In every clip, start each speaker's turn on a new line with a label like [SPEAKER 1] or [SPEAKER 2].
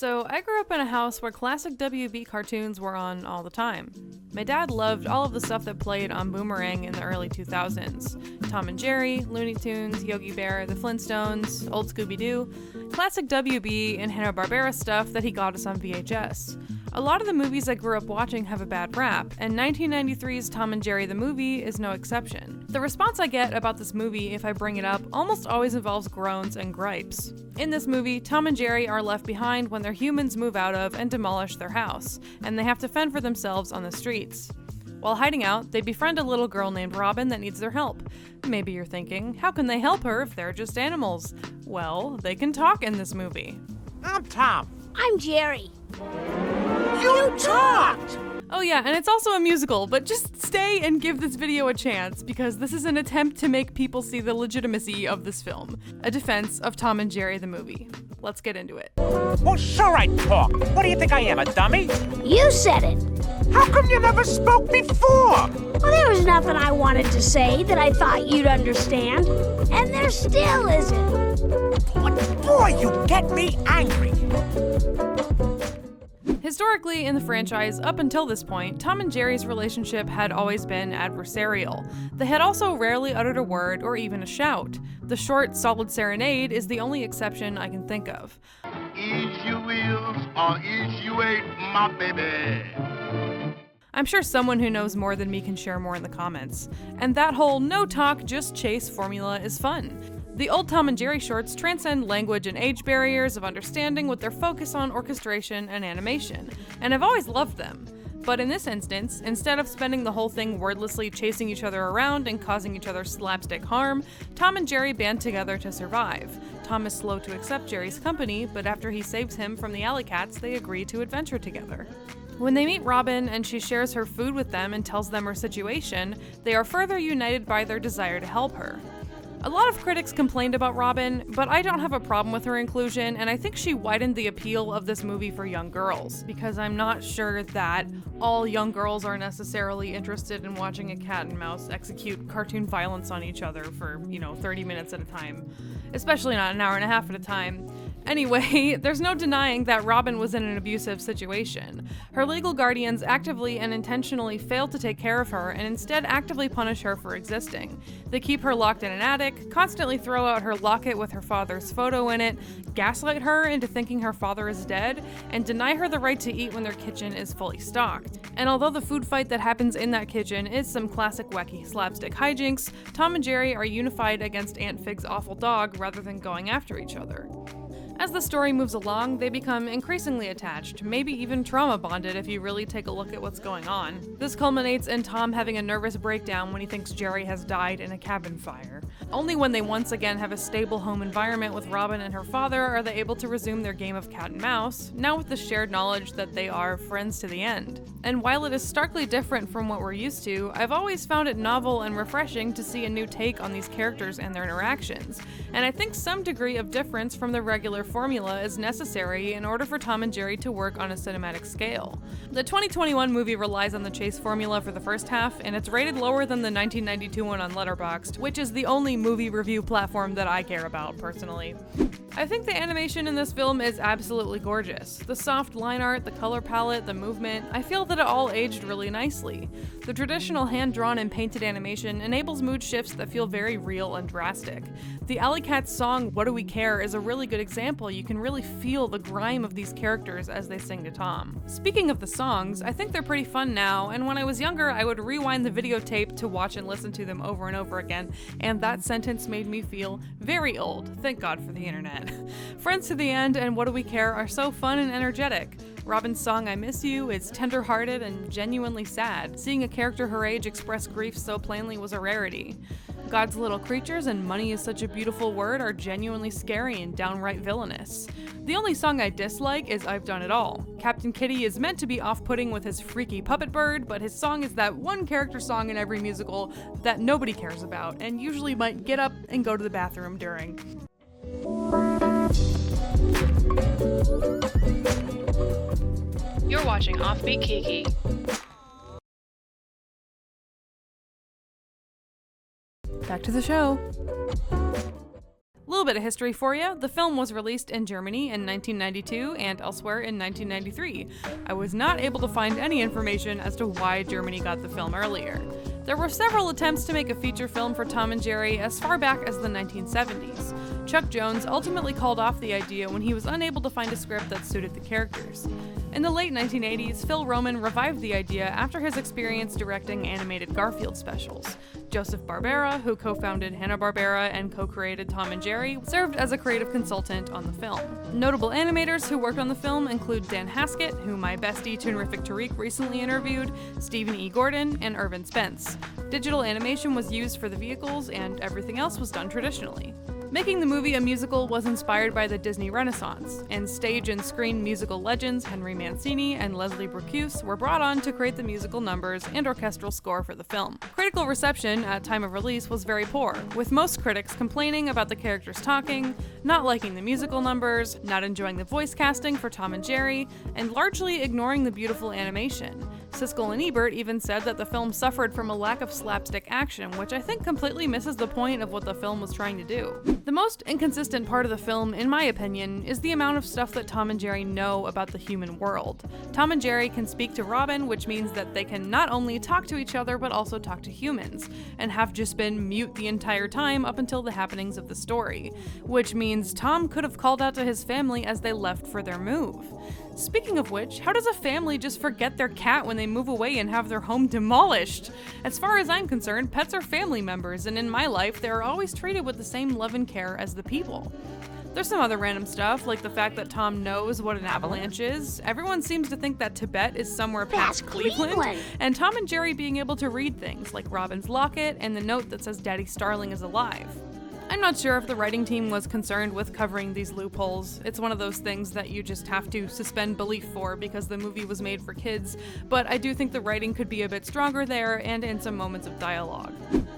[SPEAKER 1] So, I grew up in a house where classic WB cartoons were on all the time. My dad loved all of the stuff that played on Boomerang in the early 2000s. Tom and Jerry, Looney Tunes, Yogi Bear, The Flintstones, Old Scooby-Doo, classic WB and Hanna-Barbera stuff that he got us on VHS. A lot of the movies I grew up watching have a bad rap, and 1993's Tom and Jerry the movie is no exception. The response I get about this movie if I bring it up almost always involves groans and gripes. In this movie, Tom and Jerry are left behind when their humans move out of and demolish their house, and they have to fend for themselves on the streets. While hiding out, they befriend a little girl named Robin that needs their help. Maybe you're thinking, how can they help her if they're just animals? Well, they can talk in this movie.
[SPEAKER 2] I'm Tom.
[SPEAKER 3] I'm Jerry.
[SPEAKER 2] You talked!
[SPEAKER 1] Oh yeah, and it's also a musical, but just stay and give this video a chance, because this is an attempt to make people see the legitimacy of this film. A defense of Tom and Jerry the movie. Let's get into it.
[SPEAKER 2] Well, sure I talk. What do you think I am, a dummy?
[SPEAKER 3] You said it.
[SPEAKER 2] How come you never spoke before?
[SPEAKER 3] Well, there was nothing I wanted to say that I thought you'd understand. And there still isn't.
[SPEAKER 2] But boy, you get me angry.
[SPEAKER 1] Historically, in the franchise, up until this point, Tom and Jerry's relationship had always been adversarial. They had also rarely uttered a word or even a shout. The short, solid serenade is the only exception I can think of.
[SPEAKER 4] Is you wills or is you ain't my baby?
[SPEAKER 1] I'm sure someone who knows more than me can share more in the comments. And that whole no talk, just chase formula is fun. The old Tom and Jerry shorts transcend language and age barriers of understanding with their focus on orchestration and animation, and I've always loved them. But in this instance, instead of spending the whole thing wordlessly chasing each other around and causing each other slapstick harm, Tom and Jerry band together to survive. Tom is slow to accept Jerry's company, but after he saves him from the alley cats, they agree to adventure together. When they meet Robin and she shares her food with them and tells them her situation, they are further united by their desire to help her. A lot of critics complained about Robin, but I don't have a problem with her inclusion, and I think she widened the appeal of this movie for young girls, because I'm not sure that all young girls are necessarily interested in watching a cat and mouse execute cartoon violence on each other for, 30 minutes at a time. Especially not an hour and a half at a time. Anyway, there's no denying that Robin was in an abusive situation. Her legal guardians actively and intentionally fail to take care of her and instead actively punish her for existing. They keep her locked in an attic, constantly throw out her locket with her father's photo in it, gaslight her into thinking her father is dead, and deny her the right to eat when their kitchen is fully stocked. And although the food fight that happens in that kitchen is some classic wacky slapstick hijinks, Tom and Jerry are unified against Aunt Fig's awful dog rather than going after each other. As the story moves along, they become increasingly attached, maybe even trauma bonded if you really take a look at what's going on. This culminates in Tom having a nervous breakdown when he thinks Jerry has died in a cabin fire. Only when they once again have a stable home environment with Robin and her father are they able to resume their game of cat and mouse, now with the shared knowledge that they are friends to the end. And while it is starkly different from what we're used to, I've always found it novel and refreshing to see a new take on these characters and their interactions, and I think some degree of difference from the regular formula is necessary in order for Tom and Jerry to work on a cinematic scale. The 2021 movie relies on the chase formula for the first half, and it's rated lower than the 1992 one on Letterboxd, which is the only movie review platform that I care about, personally. I think the animation in this film is absolutely gorgeous. The soft line art, the color palette, the movement, I feel that it all aged really nicely. The traditional hand-drawn and painted animation enables mood shifts that feel very real and drastic. The Alley Cats song, What Do We Care, is a really good example. You can really feel the grime of these characters as they sing to Tom. Speaking of the songs, I think they're pretty fun now, and when I was younger, I would rewind the videotape to watch and listen to them over and over again, and that sentence made me feel very old. Thank God for the internet. Friends to the End and What Do We Care are so fun and energetic. Robin's song I Miss You is tender-hearted and genuinely sad. Seeing a character her age express grief so plainly was a rarity. God's Little Creatures and Money Is Such a Beautiful Word are genuinely scary and downright villainous. The only song I dislike is I've Done It All. Captain Kitty is meant to be off-putting with his freaky puppet bird, but his song is that one character song in every musical that nobody cares about, and usually might get up and go to the bathroom during. You're watching Offbeat Kiki. Back to the show. little bit of history for you. The film was released in Germany in 1992 and elsewhere in 1993. I was not able to find any information as to why Germany got the film earlier. There were several attempts to make a feature film for Tom and Jerry as far back as the 1970s. Chuck Jones ultimately called off the idea when he was unable to find a script that suited the characters. In the late 1980s, Phil Roman revived the idea after his experience directing animated Garfield specials. Joseph Barbera, who co-founded Hanna-Barbera and co-created Tom and Jerry, served as a creative consultant on the film. Notable animators who worked on the film include Dan Haskett, who my bestie Toonrific Tariq recently interviewed, Stephen E. Gordon, and Irvin Spence. Digital animation was used for the vehicles, and everything else was done traditionally. Making the movie a musical was inspired by the Disney Renaissance, and stage and screen musical legends Henry Mancini and Leslie Bricusse were brought on to create the musical numbers and orchestral score for the film. Critical reception at time of release was very poor, with most critics complaining about the characters talking, not liking the musical numbers, not enjoying the voice casting for Tom and Jerry, and largely ignoring the beautiful animation. Siskel and Ebert even said that the film suffered from a lack of slapstick action, which I think completely misses the point of what the film was trying to do. The most inconsistent part of the film, in my opinion, is the amount of stuff that Tom and Jerry know about the human world. Tom and Jerry can speak to Robin, which means that they can not only talk to each other but also talk to humans, and have just been mute the entire time up until the happenings of the story, which means Tom could have called out to his family as they left for their move. Speaking of which, how does a family just forget their cat when they move away and have their home demolished? As far as I'm concerned, pets are family members, and in my life, they are always treated with the same love and care as the people. There's some other random stuff, like the fact that Tom knows what an avalanche is. Everyone seems to think that Tibet is somewhere past Cleveland, and Tom and Jerry being able to read things, like Robin's locket and the note that says Daddy Starling is alive. I'm not sure if the writing team was concerned with covering these loopholes. It's one of those things that you just have to suspend belief for because the movie was made for kids, but I do think the writing could be a bit stronger there and in some moments of dialogue.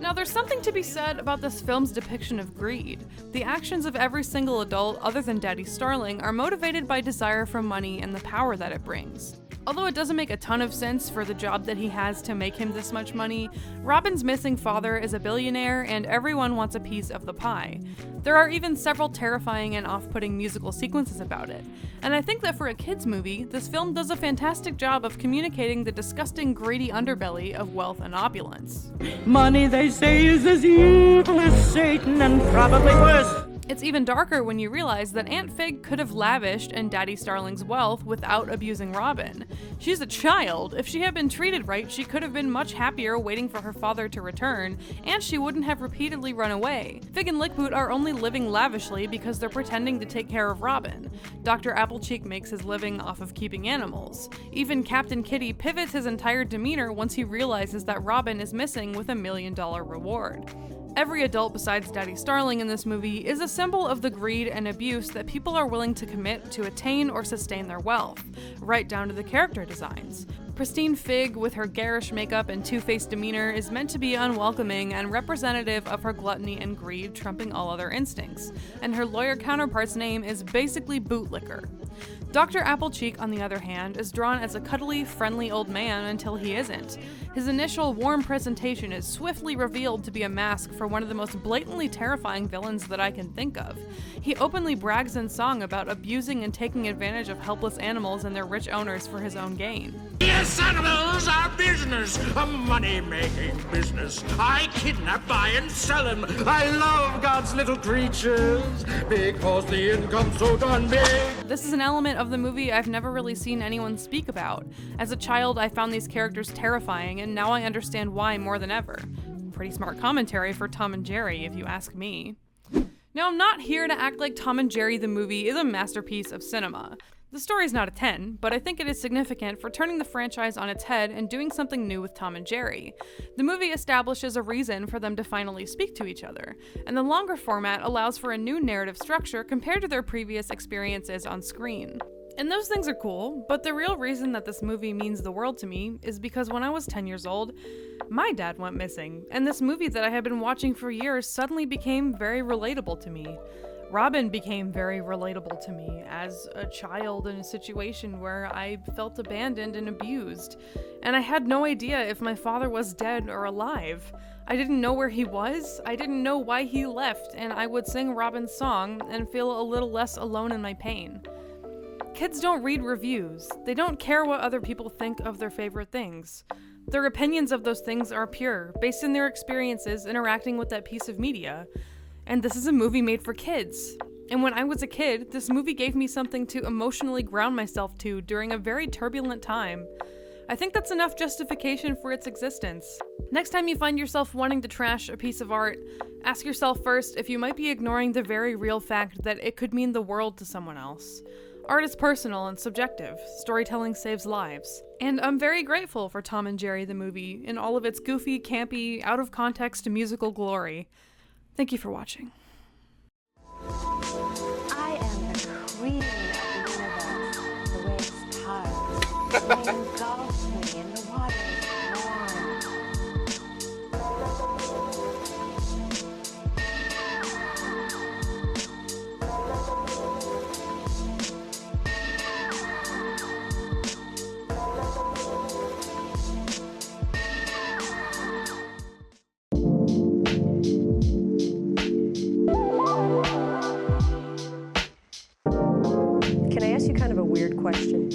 [SPEAKER 1] Now, there's something to be said about this film's depiction of greed. The actions of every single adult other than Daddy Starling are motivated by desire for money and the power that it brings. Although it doesn't make a ton of sense for the job that he has to make him this much money, Robin's missing father is a billionaire and everyone wants a piece of the pie. There are even several terrifying and off-putting musical sequences about it, and I think that for a kids movie, this film does a fantastic job of communicating the disgusting greedy underbelly of wealth and opulence.
[SPEAKER 5] Money, they say, is as evil as Satan and probably worse.
[SPEAKER 1] It's even darker when you realize that Aunt Fig could have lavished in Daddy Starling's wealth without abusing Robin. She's a child. If she had been treated right, she could have been much happier waiting for her father to return, and she wouldn't have repeatedly run away. Fig and Lickboot are only living lavishly because they're pretending to take care of Robin. Dr. Applecheek makes his living off of keeping animals. Even Captain Kitty pivots his entire demeanor once he realizes that Robin is missing with $1 million reward. Every adult besides Daddy Starling in this movie is a symbol of the greed and abuse that people are willing to commit to attain or sustain their wealth, right down to the character designs. Pristine Fig, with her garish makeup and two-faced demeanor, is meant to be unwelcoming and representative of her gluttony and greed trumping all other instincts, and her lawyer counterpart's name is basically Bootlicker. Dr. Applecheek, on the other hand, is drawn as a cuddly, friendly old man until he isn't. His initial warm presentation is swiftly revealed to be a mask for one of the most blatantly terrifying villains that I can think of. He openly brags in song about abusing and taking advantage of helpless animals and their rich owners for his own gain.
[SPEAKER 2] Yes, animals are business, a money-making business. I kidnap, buy, and sell them. I love God's little creatures because the income's so darn big.
[SPEAKER 1] This is an element of the movie I've never really seen anyone speak about. As a child, I found these characters terrifying, and now I understand why more than ever. Pretty smart commentary for Tom and Jerry, if you ask me. Now, I'm not here to act like Tom and Jerry the movie is a masterpiece of cinema. The story's not a 10, but I think it is significant for turning the franchise on its head and doing something new with Tom and Jerry. The movie establishes a reason for them to finally speak to each other, and the longer format allows for a new narrative structure compared to their previous experiences on screen. And those things are cool, but the real reason that this movie means the world to me is because when I was 10 years old, my dad went missing, and this movie that I had been watching for years suddenly became very relatable to me. Robin became very relatable to me as a child in a situation where I felt abandoned and abused, and I had no idea if my father was dead or alive. I didn't know where he was, I didn't know why he left, and I would sing Robin's song and feel a little less alone in my pain. Kids don't read reviews. They don't care what other people think of their favorite things. Their opinions of those things are pure, based in their experiences interacting with that piece of media. And this is a movie made for kids. And when I was a kid, this movie gave me something to emotionally ground myself to during a very turbulent time. I think that's enough justification for its existence. Next time you find yourself wanting to trash a piece of art, ask yourself first if you might be ignoring the very real fact that it could mean the world to someone else. Art is personal and subjective. Storytelling saves lives. And I'm very grateful for Tom and Jerry the movie in all of its goofy, campy, out-of-context musical glory. Thank you for watching.
[SPEAKER 6] I am the queen of the universe. The waves part. The rain engulfs me and the water is
[SPEAKER 7] Can I ask you kind of a weird question?